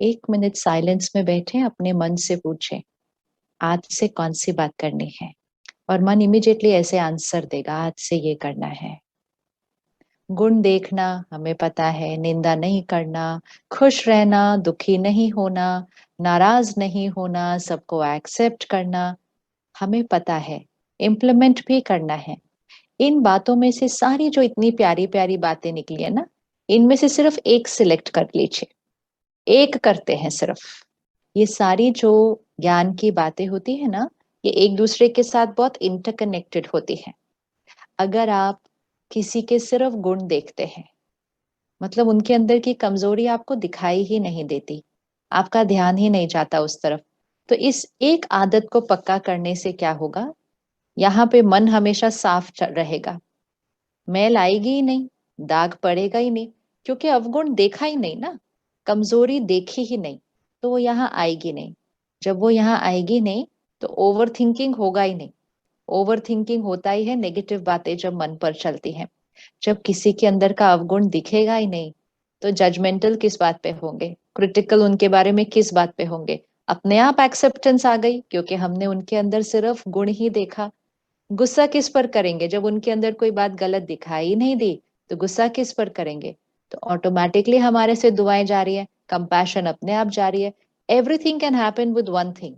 एक minute silence में बैठे अपने मन से पूछें आज से कौन सी बात करनी है। और मन इमिडिएटली ऐसे आंसर देगा, आज से ये करना है। गुण देखना हमें पता है, निंदा नहीं करना, खुश रहना, दुखी नहीं होना, नाराज नहीं होना, सबको एक्सेप्ट करना हमें पता है, इम्प्लीमेंट भी करना है। इन बातों में से सारी जो इतनी प्यारी प्यारी बातें निकली है ना, इनमें से सिर्फ एक सिलेक्ट कर लीजिए, एक करते हैं सिर्फ। ये सारी जो ज्ञान की बातें होती है ना, ये एक दूसरे के साथ बहुत इंटरकनेक्टेड होती है। अगर आप किसी के सिर्फ गुण देखते हैं, मतलब उनके अंदर की कमजोरी आपको दिखाई ही नहीं देती, आपका ध्यान ही नहीं जाता उस तरफ, तो इस एक आदत को पक्का करने से क्या होगा, यहाँ पे मन हमेशा साफ रहेगा, मैल आएगी ही नहीं, दाग पड़ेगा ही नहीं, क्योंकि अवगुण देखा ही नहीं ना, कमजोरी देखी ही नहीं, तो वो यहाँ आएगी नहीं। जब वो यहाँ आएगी नहीं तो ओवर थिंकिंग होगा ही नहीं। ओवर थिंकिंग होता ही है नेगेटिव बातें जब मन पर चलती हैं। जब किसी के अंदर का अवगुण दिखेगा ही नहीं तो जजमेंटल किस बात पे होंगे, क्रिटिकल उनके बारे में किस बात पे होंगे। अपने आप एक्सेप्टेंस आ गई क्योंकि हमने उनके अंदर सिर्फ गुण ही देखा। गुस्सा किस पर करेंगे जब उनके अंदर कोई बात गलत दिखाई नहीं दी, तो गुस्सा किस पर करेंगे। तो ऑटोमेटिकली हमारे से दुआएं जा रही है, कंपैशन अपने आप जा रही है। Everything can happen with one thing.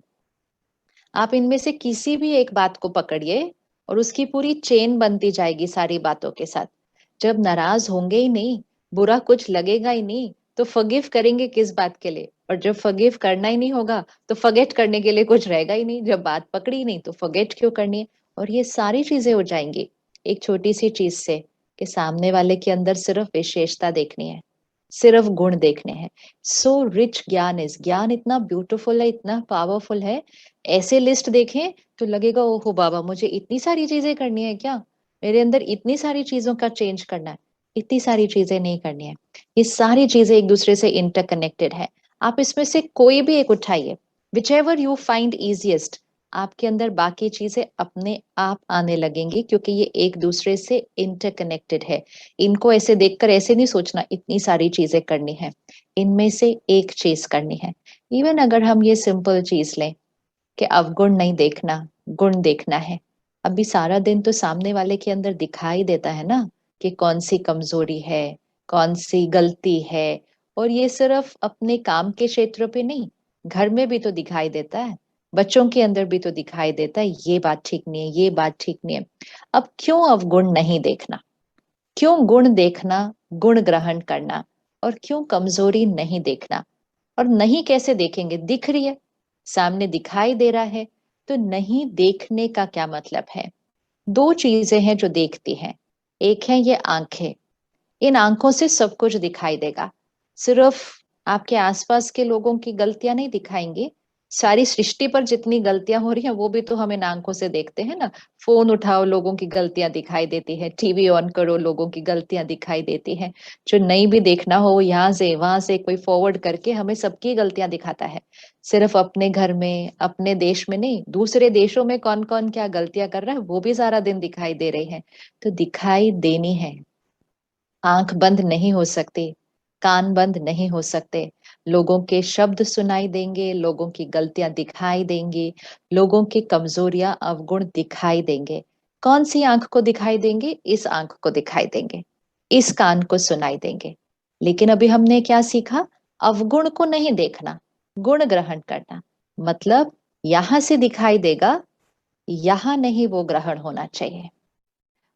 आप इनमें से किसी भी एक बात को पकड़िए और उसकी पूरी चेन बनती जाएगी सारी बातों के साथ। जब नाराज होंगे ही नहीं, बुरा कुछ लगेगा ही नहीं, तो फॉरगिव करेंगे किस बात के लिए। और जब फॉरगिव करना ही नहीं होगा तो फॉरगेट करने के लिए कुछ रहेगा ही नहीं। जब बात पकड़ी नहीं तो फॉरगेट क्यों करनी है। और ये सारी चीजें हो जाएंगी एक छोटी सी चीज से, कि सामने वाले के अंदर सिर्फ विशेषता देखनी है, सिर्फ गुण देखने हैं। सो रिच ज्ञान इज, ज्ञान इतना ब्यूटीफुल है, इतना पावरफुल है। ऐसे लिस्ट देखें तो लगेगा ओहो बाबा, मुझे इतनी सारी चीजें करनी है क्या, मेरे अंदर इतनी सारी चीजों का चेंज करना है। इतनी सारी चीजें नहीं करनी है, ये सारी चीजें एक दूसरे से इंटरकनेक्टेड है। आप इसमें से कोई भी एक उठाइए, which ever you find easiest, आपके अंदर बाकी चीजें अपने आप आने लगेंगी, क्योंकि ये एक दूसरे से इंटरकनेक्टेड है। इनको ऐसे देखकर ऐसे नहीं सोचना इतनी सारी चीजें करनी है, इनमें से एक चीज करनी है। इवन अगर हम ये सिंपल चीज लें कि अवगुण नहीं देखना, गुण देखना है। अभी सारा दिन तो सामने वाले के अंदर दिखाई देता है ना कि कौन सी कमजोरी है, कौन सी गलती है। और ये सिर्फ अपने काम के क्षेत्र पे नहीं, घर में भी तो दिखाई देता है, बच्चों के अंदर भी तो दिखाई देता है, ये बात ठीक नहीं है, ये बात ठीक नहीं है। अब क्यों अवगुण नहीं देखना, क्यों गुण देखना, गुण ग्रहण करना, और क्यों कमजोरी नहीं देखना। और नहीं कैसे देखेंगे, दिख रही है, सामने दिखाई दे रहा है, तो नहीं देखने का क्या मतलब है। दो चीजें हैं जो देखती हैं, एक है ये आंखें, इन आंखों से सब कुछ दिखाई देगा। सिर्फ आपके आसपास के लोगों की गलतियां नहीं दिखाएंगी, सारी सृष्टि पर जितनी गलतियां हो रही हैं वो भी तो हम इन आंखों से देखते हैं ना। फोन उठाओ, लोगों की गलतियां दिखाई देती है, टीवी ऑन करो, लोगों की गलतियां दिखाई देती हैं। जो नहीं भी देखना हो, यहाँ से वहां से कोई फॉरवर्ड करके हमें सबकी गलतियां दिखाता है। सिर्फ अपने घर में, अपने देश में नहीं, दूसरे देशों में कौन कौन क्या गलतियां कर रहा है वो भी सारा दिन दिखाई दे रही है। तो दिखाई देनी है, आंख बंद नहीं हो सकती, कान बंद नहीं हो सकते। लोगों के शब्द सुनाई देंगे, लोगों की गलतियां दिखाई देंगी, लोगों की कमजोरियां अवगुण दिखाई देंगे। कौन सी आंख को दिखाई देंगे, इस आंख को दिखाई देंगे, इस कान को सुनाई देंगे। लेकिन अभी हमने क्या सीखा, अवगुण को नहीं देखना, गुण ग्रहण करना। मतलब यहां से दिखाई देगा, यहां नहीं वो ग्रहण होना चाहिए।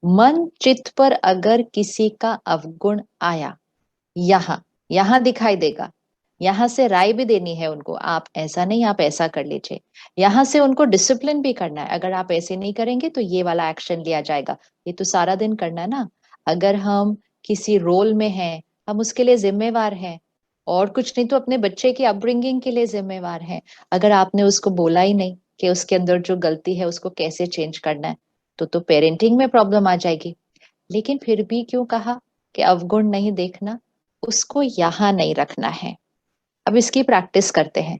मन चित्त पर अगर किसी का अवगुण आया, यहाँ यहाँ दिखाई देगा, यहाँ से राय भी देनी है उनको, आप ऐसा नहीं, आप ऐसा कर लीजिए। यहाँ से उनको डिसिप्लिन भी करना है, अगर आप ऐसे नहीं करेंगे तो ये वाला एक्शन लिया जाएगा। ये तो सारा दिन करना है ना। अगर हम किसी रोल में हैं, हम उसके लिए जिम्मेवार हैं, और कुछ नहीं तो अपने बच्चे की अपब्रिंगिंग के लिए जिम्मेवार हैं। अगर आपने उसको बोला ही नहीं कि उसके अंदर जो गलती है उसको कैसे चेंज करना है, तो पेरेंटिंग में प्रॉब्लम आ जाएगी। लेकिन फिर भी क्यों कहा कि अवगुण नहीं देखना, उसको यहाँ नहीं रखना है। अब इसकी प्रैक्टिस करते हैं।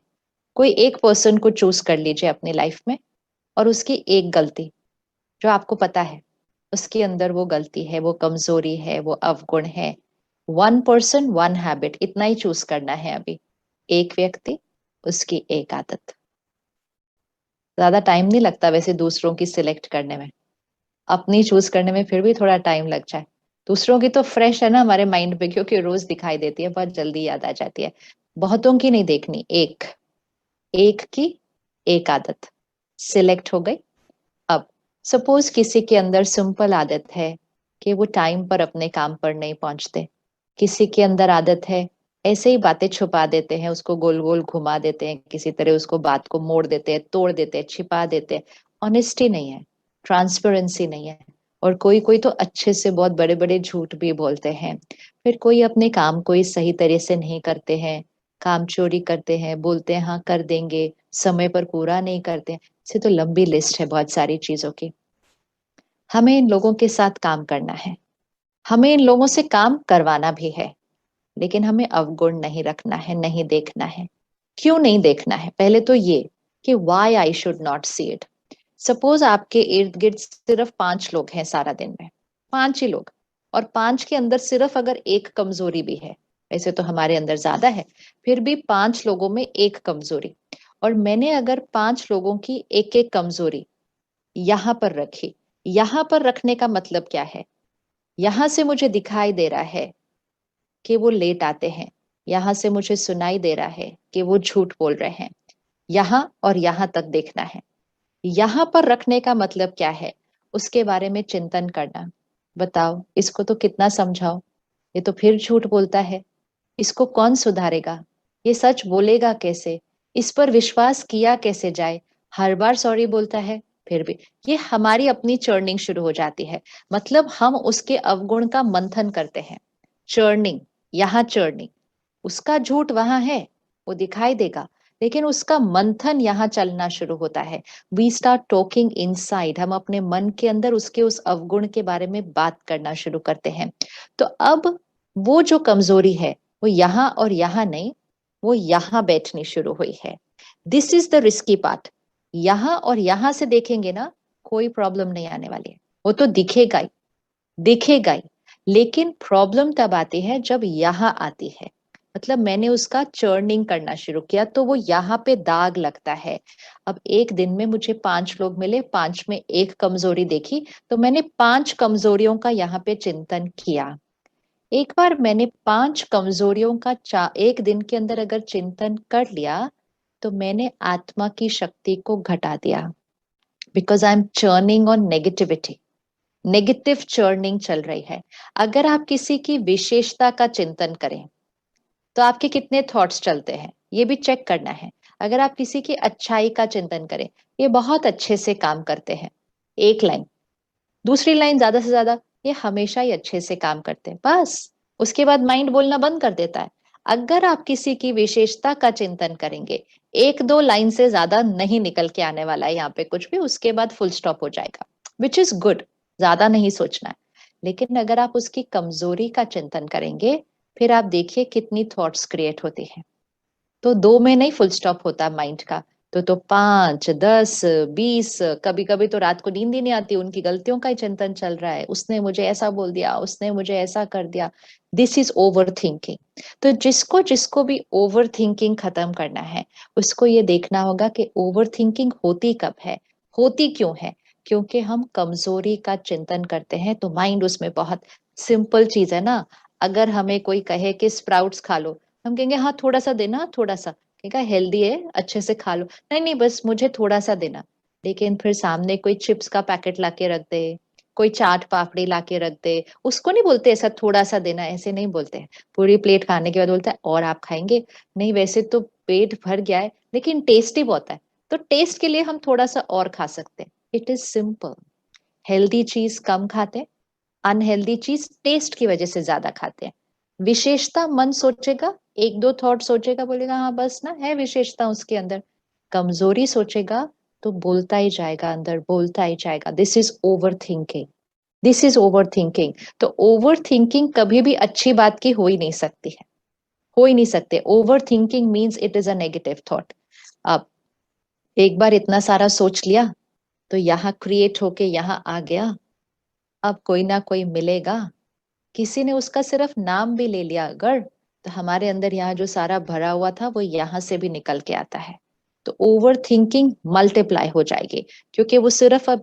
कोई एक पर्सन को चूज कर लीजिए अपनी लाइफ में, और उसकी एक गलती जो आपको पता है उसके अंदर वो गलती है, वो कमजोरी है, वो अवगुण है। वन पर्सन वन हैबिट, इतना ही चूज करना है अभी। एक व्यक्ति, उसकी एक आदत। ज्यादा टाइम नहीं लगता वैसे दूसरों की सिलेक्ट करने में, अपनी चूज करने में फिर भी थोड़ा टाइम लग जाए। दूसरों की तो फ्रेश है ना हमारे माइंड पे, क्योंकि रोज दिखाई देती है, बहुत जल्दी याद आ जाती है। बहुतों की नहीं देखनी, एक एक की एक आदत सिलेक्ट हो गई। अब सपोज किसी के अंदर सिंपल आदत है कि वो टाइम पर अपने काम पर नहीं पहुंचते, किसी के अंदर आदत है ऐसे ही बातें छुपा देते हैं, उसको गोल गोल घुमा देते हैं, किसी तरह उसको बात को मोड़ देते हैं, तोड़ देते हैं, छिपा देते हैं। ऑनेस्टी नहीं है, ट्रांसपेरेंसी नहीं है। और कोई कोई तो अच्छे से बहुत बड़े बड़े झूठ भी बोलते हैं। फिर कोई अपने काम को ही सही तरह से नहीं करते हैं, काम चोरी करते हैं, बोलते हैं हाँ कर देंगे, समय पर पूरा नहीं करते हैं। से तो लंबी लिस्ट है बहुत सारी चीजों की। हमें इन लोगों के साथ काम करना है, हमें इन लोगों से काम करवाना भी है, लेकिन हमें अवगुण नहीं रखना है, नहीं देखना है। क्यों नहीं देखना है? पहले तो ये कि why I should not see it. Suppose आपके इर्द गिर्द सिर्फ 5 लोग हैं सारा दिन में, 5 ही लोग, और 5 के अंदर सिर्फ अगर एक कमजोरी भी है, वैसे तो हमारे अंदर ज्यादा है, फिर भी 5 लोगों में एक कमजोरी, और मैंने अगर 5 लोगों की एक एक कमजोरी यहां पर रखी, यहां पर रखने का मतलब क्या है? यहां से मुझे दिखाई दे रहा है कि वो लेट आते हैं, यहां से मुझे सुनाई दे रहा है कि वो झूठ बोल रहे हैं, यहां और यहां तक देखना है। यहां पर रखने का मतलब क्या है? उसके बारे में चिंतन करना। बताओ इसको तो कितना समझाओ, ये तो फिर झूठ बोलता है, इसको कौन सुधारेगा, ये सच बोलेगा कैसे, इस पर विश्वास किया कैसे जाए, हर बार सॉरी बोलता है फिर भी। ये हमारी अपनी चर्निंग शुरू हो जाती है। मतलब हम उसके अवगुण का मंथन करते हैं। चर्निंग, यहाँ चर्निंग, उसका झूठ वहां है, वो दिखाई देगा, लेकिन उसका मंथन यहाँ चलना शुरू होता है। वी स्टार्ट टॉकिंग इनसाइड, हम अपने मन के अंदर उसके उस अवगुण के बारे में बात करना शुरू करते हैं। तो अब वो जो कमजोरी है वो यहाँ और यहाँ नहीं, वो यहाँ बैठनी शुरू हुई है। This is the risky part. यहाँ और यहाँ से देखेंगे ना, कोई प्रॉब्लम नहीं आने वाली है, वो तो दिखेगा ही, दिखेगा ही। लेकिन प्रॉब्लम तब आती है जब यहाँ आती है। मतलब मैंने उसका चर्निंग करना शुरू किया तो वो यहाँ पे दाग लगता है। अब एक दिन में मुझे 5 लोग मिले, 5 में एक कमजोरी देखी, तो मैंने 5 कमजोरियों का यहाँ पे चिंतन किया। एक बार मैंने 5 कमजोरियों का एक दिन के अंदर अगर चिंतन कर लिया, तो मैंने आत्मा की शक्ति को घटा दिया। Because I am churning on negativity, negative churning चल रही है। अगर आप किसी की विशेषता का चिंतन करें तो आपके कितने थॉट्स चलते हैं, ये भी चेक करना है। अगर आप किसी की अच्छाई का चिंतन करें, ये बहुत अच्छे से काम करते हैं, एक लाइन, दूसरी लाइन ज्यादा से ज्यादा, ये हमेशा ही अच्छे से काम करते हैं, बस उसके बाद माइंड बोलना बंद कर देता है। अगर आप किसी की विशेषता का चिंतन करेंगे, 1-2 लाइन से ज्यादा नहीं निकल के आने वाला है यहाँ पे कुछ भी, उसके बाद फुल स्टॉप हो जाएगा, विच इज गुड, ज्यादा नहीं सोचना है। लेकिन अगर आप उसकी कमजोरी का चिंतन करेंगे, फिर आप देखिए कितनी थॉट्स क्रिएट होती है। तो 2 में नहीं फुल स्टॉप होता माइंड का, तो 5, 10, 20, कभी कभी तो रात को नींद ही नहीं आती, उनकी गलतियों का ही चिंतन चल रहा है, उसने मुझे ऐसा बोल दिया, उसने मुझे ऐसा कर दिया। This is over thinking. तो जिसको जिसको भी ओवर थिंकिंग खत्म करना है, उसको ये देखना होगा कि ओवर थिंकिंग होती कब है, होती क्यों है। क्योंकि हम कमजोरी का चिंतन करते हैं, तो माइंड उसमें बहुत सिंपल चीज है ना। अगर हमें कोई कहे कि स्प्राउट्स खा लो, हम कहेंगे हाँ थोड़ा सा देना, थोड़ा सा, कहेगा हेल्दी है अच्छे से खा लो, नहीं नहीं बस मुझे थोड़ा सा देना। लेकिन फिर सामने कोई चिप्स का पैकेट लाके रख दे, कोई चाट पापड़ी लाके रख दे, उसको नहीं बोलते ऐसा थोड़ा सा देना, ऐसे नहीं बोलते हैं। पूरी प्लेट खाने के बाद बोलता है और आप खाएंगे? नहीं वैसे तो पेट भर गया है, लेकिन टेस्टी बहुत है, तो टेस्ट के लिए हम थोड़ा सा और खा सकते हैं। It is simple. हेल्दी चीज कम खाते हैं, अनहेल्दी चीज टेस्ट की वजह से ज्यादा खाते हैं। विशेषता मन सोचेगा, 1-2 थॉट सोचेगा, बोलेगा हाँ बस ना है विशेषता उसके अंदर। कमजोरी सोचेगा तो बोलता ही जाएगा अंदर, बोलता ही जाएगा। This is over thinking, this is over thinking. तो ओवर थिंकिंग कभी भी अच्छी बात की हो ही नहीं सकती है, हो ही नहीं सकते। Over thinking means it is a negative thought. अब एक बार इतना सारा सोच लिया, तो यहाँ क्रिएट होके यहाँ आ गया। अब कोई ना कोई मिलेगा, किसी ने उसका सिर्फ नाम भी ले लिया अगर, तो हमारे अंदर यहाँ जो सारा भरा हुआ था वो यहाँ से भी निकल के आता है। तो ओवर थिंकिंग मल्टीप्लाई हो जाएगी, क्योंकि वो सिर्फ अब